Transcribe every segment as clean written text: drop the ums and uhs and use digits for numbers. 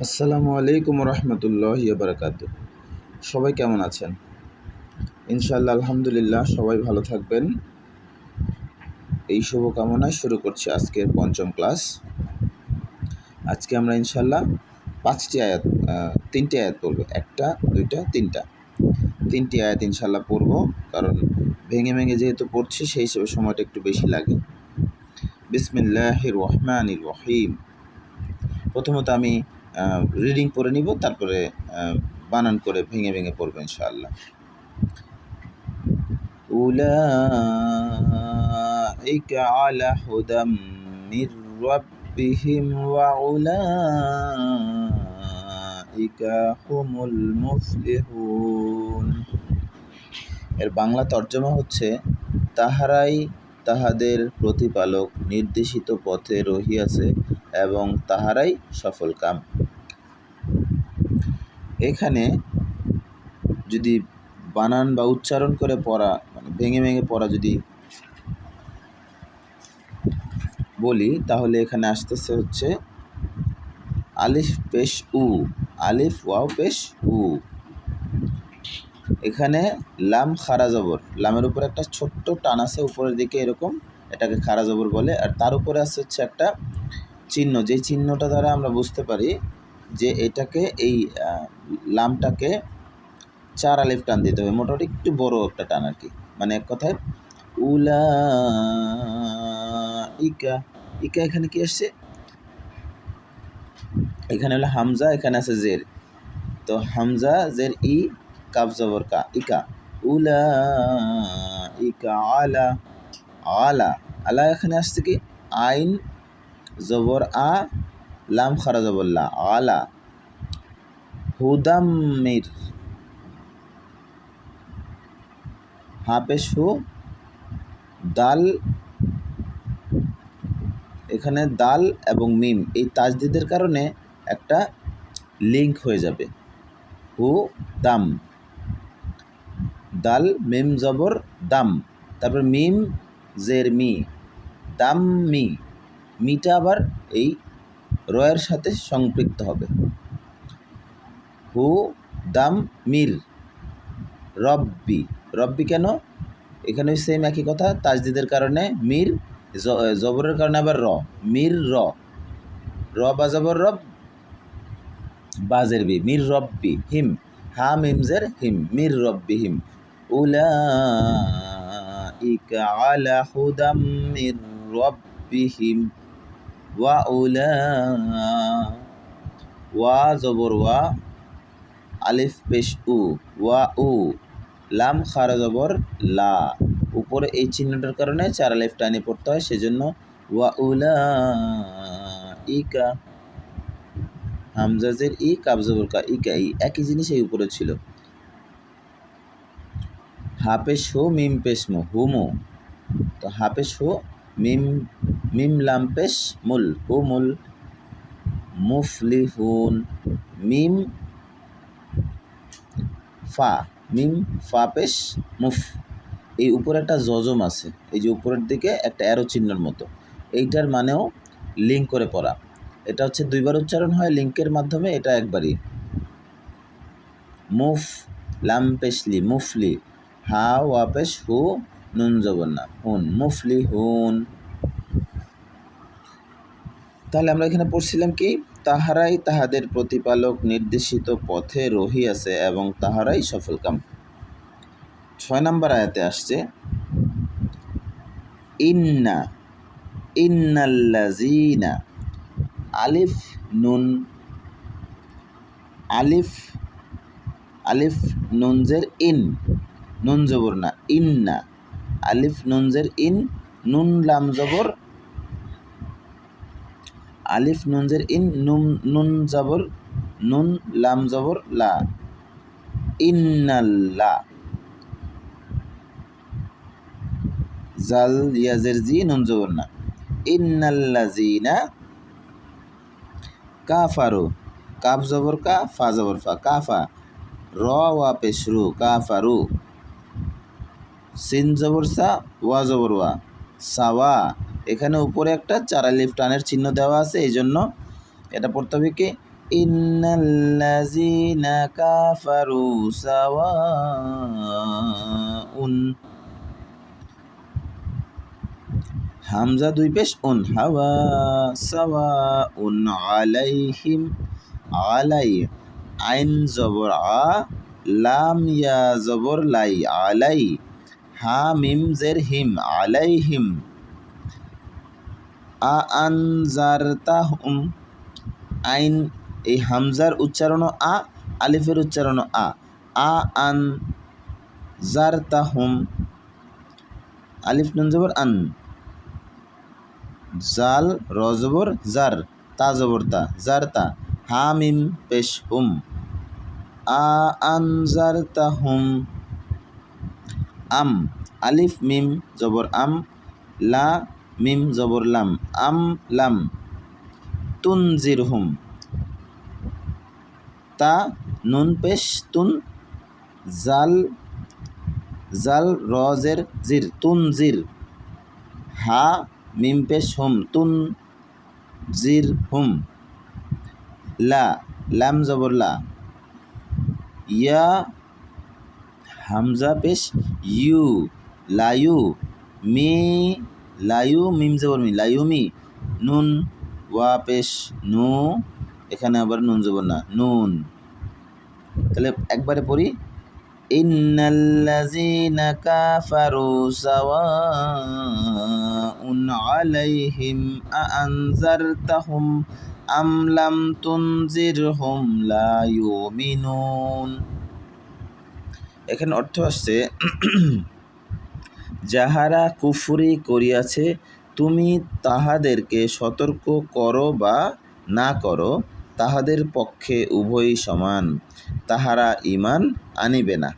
আসসালামু আলাইকুম রহমতুল্লাহি বারাকাতুহু। সবাই কেমন আছেন? ইনশাআল্লাহ আলহামদুলিল্লাহ সবাই ভালো থাকবেন। এই শুভকামনায় শুরু করছি আজকের পঞ্চম ক্লাস। আজকে আমরা ইনশাআল্লাহ 5টি আয়াত 3টি আয়াত পড়ব। 1টা 2টা 3টা 3টি আয়াত ইনশাআল্লাহ পড়ব, কারণ ভেঙে ভেঙে যেহেতু পড়ছি সেই হিসেবে সময়টা একটু বেশি লাগে। বিসমিল্লাহির রহমানির রহিম। প্রথমত আমি রিডিং পড়ে নিব, তারপরে বানান করে ভেঙে ভেঙে পড়বো ইনশাআল্লাহ। উলাইকা আলা হুদাম মির রাব্বিহিম ওয়া উলাইকা হুমুল মুফলিহুন। এর বাংলা তর্জমা হচ্ছে, তাহারাই তাহাদের প্রতিপালক নির্দেশিত পথে রহিয়াছে এবং তাহারাই সফলকাম। এখানে যদি বানান বা উচ্চারণ করে পড়া, মানে ভেঙে ভেঙে পড়া যদি বলি, তাহলে এখানে আসতেছে হচ্ছে আলিফ পেশ উ, আলিফ ওয়াও পেশ উ। এখানে লাম খারা জবর, লামের উপর একটা ছোট্ট টান আছে উপরের দিকে, এরকম, এটাকে খারা জবর বলে। আর তার উপরে আছে হচ্ছে একটা চিহ্ন, যেই চিহ্নটা দ্বারা আমরা বুঝতে পারি যে এটাকে, এই লামটাকে 4 আলিফ টান দিতে হবে, মোটামুটি একটু বড় একটা টান আর কি। মানে এক কথায় উলাইকা, ইকা এখানে কি আসছে? এখানে হলো হামজা, এখানে আছে জের। তো হামজা জের ই, কাফ জবর কা, ইকা। উলাইকা আলা, আলা, আলা এখানে আসছে কি? আইন জবর আ, লাম খারা জবর লা, আলা। হুদাম্মির, হা পেশ হু, দাল, এখানে দাল এবং মিম এই তাজদিদের কারণে একটা লিঙ্ক হয়ে যাবে, হু দাম, দাল মিম জবর দাম, তারপর মিম জের মি, দাম মি, মিটা আবার এই রয়ের সাথে সম্পৃক্ত হবে। হু দাম মির রব্বি, রব্বি কেন? এখানে সেম একই কথা, তাজদিদের কারণে মির, জবরের কারণে আবার র, মির র, র বা জবর রব, বাজের বি, মির রব্বি হিম, হা মিম জের হিম, মির রব্বি হিম। উলাইকা আলা হুদাম মির রব্বিহিম ওয়া ওয়া জবর ওয়া, আলিফ পেশ উ, ওয়া উ, লাম খারা জবর লা, উপরে এই চিহ্নটার কারণে 4 আলিফ টানে পড়তে হয়, সেজন্য ওয়া উলাইকা, হামজাজের ই, কাফ জবর কা, ইকা, ই একই জিনিস এই উপরে ছিল। হাফেশ হো মিম পেশ মো, হুমো, তো হাফেশ হো মিম, মিম লাম পেশ মুল, হুমুল মুফলিহুন। মিম ফা, মিম ফা পেশ মুফ, এই উপরে একটা জজম আছে, এই যে উপরের দিকে একটা অ্যারো চিহ্নের মতো, এইটার মানেও লিঙ্ক করে পড়া। এটা হচ্ছে 2 বার উচ্চারণ হয় লিঙ্কের মাধ্যমে, এটা একবারই। মুফ লাম পেশলি মুফলি, হা ওয়া পেশ হু, নুন জবর না, হুন, মুফলি হুন। তাহলে আমরা এখানে পড়ছিলাম কি? তাহারাই তাহাদের প্রতিপালক নির্দেশিত পথে রহিয়াছে এবং তাহারাই সফলকাম। 6 নম্বর আয়াতে আসছে ইন্না, ইন্নাল্লাযীনা, আলিফ নুন, আলিফ, আলিফ নুন জের ইন, নুন জবর না, ইন্না, আলিফ নুন জের ইন, নুন লাম জবর, আলিফ নুন জের ইন, নুন জবর, নুন লাম জবর লা, ইন্নাল্লা, জাল ইয়াজের জি, নুন জবর না, ইন্নাল্লাযীনা কাফারু, কাফ জবর কা, ফা জবর ফা, কাফা, র ওয়া পেশ রু, কাফারু, সিন জবর সা, ওয়া জবর ওয়া, সাওয়া। এখানে উপরে একটা 4 আলিফ টানের চিহ্ন দেওয়া আছে, এই জন্য এটা পড়তে হবে কি? ইন্নাল্লাযীনা কাফারু সাওয়াউন, হামজা দুই পেশ উন, হাওয়া সাওয়াউন আলাইহিম, আলাই, আইন জবর আ, লাম ইয়া জবর লাই, আলাই, হা মিম জের হিম, আলাইহিম, আনজারতাহুম, আইন এই হামজার উচ্চারণ আ, আলিফের উচ্চারণ আ, আনজারতাহুম, আলিফ নুন জবর আন, জাল র জবর জার, তা জবর তা, জারতা, হা মিম পেশ হুম, আনজারতাহুম, আম, আলিফ মিম জবর আম, লা মিম জবর লাম, আম লাম, তুনজিরহুম, তা নুন পেশ তুন, জাল জাল র জের জির, তুনজির, হা মিম পেশ হুম, তুন জির হুম, লা লাম জবর লা, ইয়া হামজা পেশ ইউ, লায়ু, মি লায়ু মিম জবর মি, লায়ুমি, নুন ওয়া পেশ নু, এখানে আবার নুন জবর না, নুন। তাহলে একবারে পড়ি, ইন্নাল্লাযীনা কাফারু সাওয়াউন আলাইহিম আনজারতাহুম আম লাম তুনজিরহুম লা ইউমিনুন। এখানে অর্থ আসছে যাহারা কুফরি করিয়াছে তুমি তাহাদেরকে সতর্ক করো বা না করো, তাহাদের পক্ষে উভয়ই সমান, তাহারা ঈমান আনিবে না।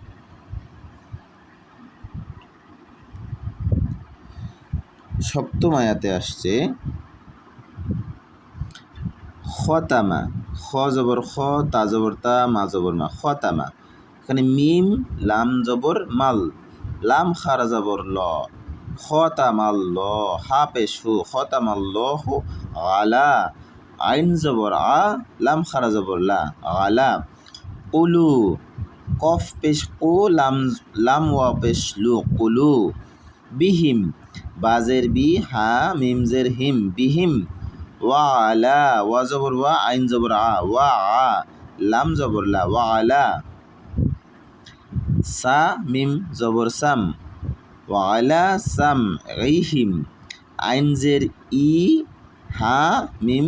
সপ্তম আয়াতে আসছে খতামা, খ জবর খ, তা জবর তা, মা জবর মা, খতামা। এখানে মিম লাম জবর মাল, লাম খারা জবর ল, খতামাল, হা পেশ হু, খতামাল্লাহু আলা, আইন জবর আ, লাম খারা জবর লা, আলা, কুলু, কফ পেশ কু, লাম ওয়া পেশ লু, কুলু, বিহিম, বাজের বি, হা মিম জের হিম, বিহিম, ওয়া আলা, ওয়া জবর ওয়া, আইন জবর আ, ওয়া আ, লাম জবর লা, ওয়া আলা, সা মিম জবর সাম, ওয়া আলা সাম ইহিম, আইন জের ই, হা মিম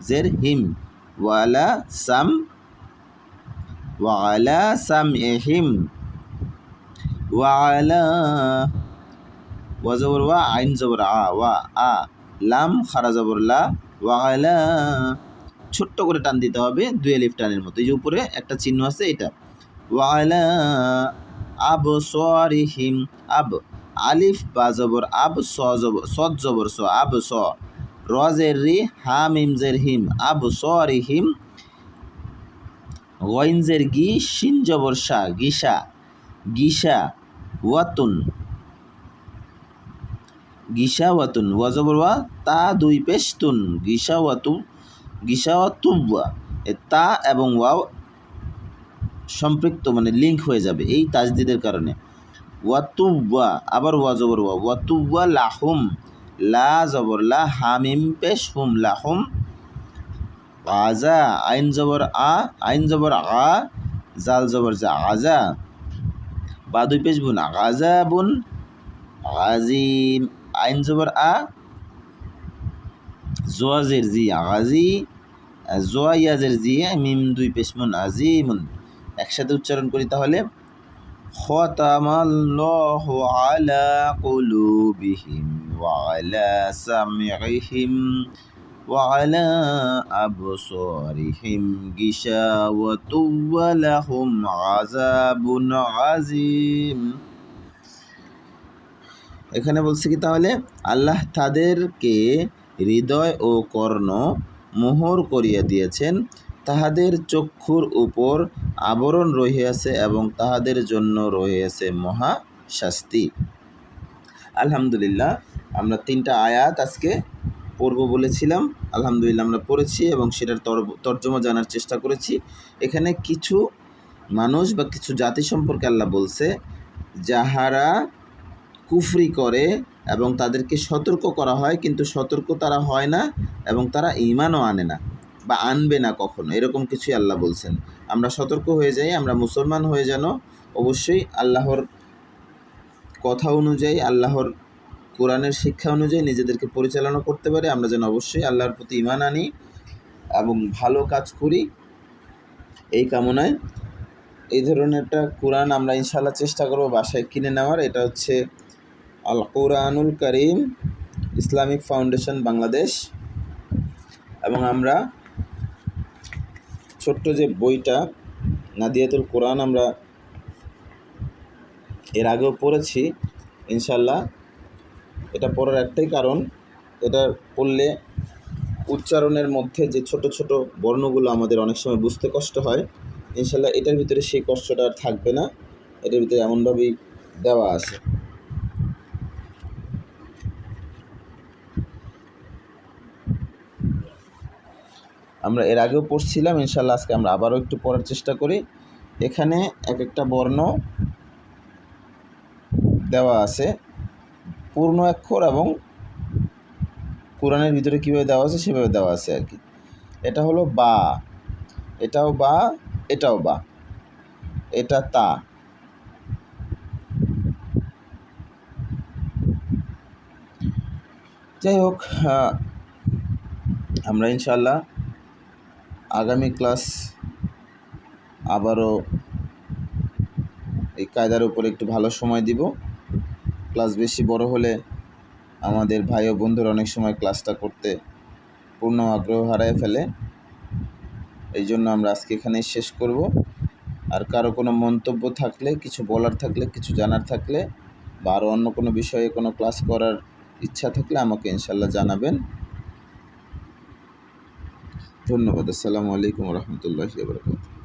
জের হিম, ওয়ালা সাম, ওয়া আলা সাম ইহিম, ওয়া আলা, ওয়া জবর ওয়া, আইন জবর আ, ওয়া আ, লাম খারা জবর লা, ওয়া আলা, ছোট্ট করে টান দিতে হবে, দুই আলিফ টানের মতো। এই যে উপরে একটা চিহ্ন আছে এটা, ওয়া আলা আবসারিহিম, আব, আলিফ বা জবর আব, স জবর সদ জবর স, আব স, র জের রি, হা মিম জের হিম, আবসারিহিম, গইন জের গি, শিন জবর সা, গিসা, গিসা ওয়াতুন, গিসা ওয়াতুন, ওয়া জবর ওয়া, তা দুই পেশ তুন, গিসা ওয়াতু, গিসা ওয়াতুয়া, তা এবং ওয়াও সম্পৃক্ত মানে লিঙ্ক হয়ে যাবে এই তাজদিদের কারণে। ওয়াতুয়া, আবার ওয়া জবর ওয়া, ওয়াতুয়া লাহুম, লা জবর লা, হামিম পেশ হুম, লাহুম, আজা, আইন জবর আ, আইন জবর আ, জাল জবর যা, আজা, বা দুই পেশ বুন, আজা বুন, আজিম, আইন জবর আ, জোয়াজের জি, আজি, জোয়াইয়াজের জি, মিম দুই পেশ মুন, আজিমুন। একসাথে উচ্চারণ করি তাহলে, খতামাল্লাহু আলা কুলুবিহিম ওয়া আলা সামিইহিম ওয়া আলা আবসারিহিম গিশাওয়াতুন ওয়া লাহুম আযাবুন আযীম। এখানে বলছে কি তাহলে, আল্লাহ তাদেরকে হৃদয় ও কর্ণ মোহর করিয়া দিয়েছেন, তাহাদের চক্ষুর উপর আবরণ রহিয়াছে এবং তাহাদের জন্য রহিয়াছে মহা শাস্তি। আলহামদুলিল্লাহ, আমরা 3টা আয়াত আজকে পড়ব বলেছিলাম, আলহামদুলিল্লাহ আমরা পড়েছি এবং সেটার তর্জমা জানার চেষ্টা করেছি। এখানে কিছু মানুষ বা কিছু জাতি সম্পর্কে আল্লাহ বলছে, যাহারা কুফরি করে এবং তাদেরকে সতর্ক করা হয়, কিন্তু সতর্ক তারা হয় না এবং তারা ঈমানও আনে না বা আনবে না কখনো, এরকম কিছুই আল্লাহ বলছেন। আমরা সতর্ক হয়ে যাই, আমরা মুসলমান হয়ে যেন অবশ্যই আল্লাহর কথা অনুযায়ী, আল্লাহর কোরআনের শিক্ষা অনুযায়ী নিজেদেরকে পরিচালনা করতে পারি। আমরা যেন অবশ্যই আল্লাহর প্রতি ঈমান আনি এবং ভালো কাজ করি, এই কামনায় এই ধরনের একটা কোরআন আমরা ইনশাআল্লাহ চেষ্টা করব বাসায় কিনে নেওয়ার। এটা হচ্ছে আল কোরআনুল কারীম ইসলামিক ফাউন্ডেশন বাংলাদেশ। এবং আমরা ছোট্ট যে বইটা নাদিয়াতুল কোরআন আমরা এর আগেও পড়েছি ইনশাআল্লাহ। এটা পড়ার একটাই কারণ, এটা পড়লে উচ্চারণের মধ্যে যে ছোট ছোট বর্ণগুলো আমাদের অনেক সময় বুঝতে কষ্ট হয়, ইনশাআল্লাহ এটার ভিতরে সেই কষ্টটা আর থাকবে না। এটার ভিতরে এমনভাবেই দেওয়া আছে। আমরা এর আগেও পড়ছিলাম, ইনশাআল্লাহ আজকে আমরা আবারও একটু পড়ার চেষ্টা করি। এখানে এক একটা বর্ণ দেওয়া আছে, পূর্ণ অক্ষর এবং কোরআনের ভিতরে কীভাবে দেওয়া আছে সেভাবে দেওয়া আছে আর কি। এটা হলো বা, এটাও বা, এটাও বা, এটা তা। যাই হোক, আমরা ইনশাআল্লাহ আগামী ক্লাস আবারও এই কায়দার উপরে একটু ভালো সময় দিব। ক্লাস বেশি বড় হলে আমাদের ভাই ও বন্ধুরা অনেক সময় ক্লাসটা করতে পূর্ণ আগ্রহ হারায় ফেলে। এই জন্য আমরা আজকে এখানেই শেষ করব। আর কারো কোনো মন্তব্য থাকলে, কিছু বলার থাকলে, কিছু জানার থাকলে বা আরও অন্য কোনো বিষয়ে কোনো ক্লাস করার ইচ্ছা থাকলে আমাকে ইনশাআল্লাহ জানাবেন। ধন্যবাদ। আসসালামু আলাইকুম ওয়া রাহমাতুল্লাহি ওয়া বারাকাতুহু।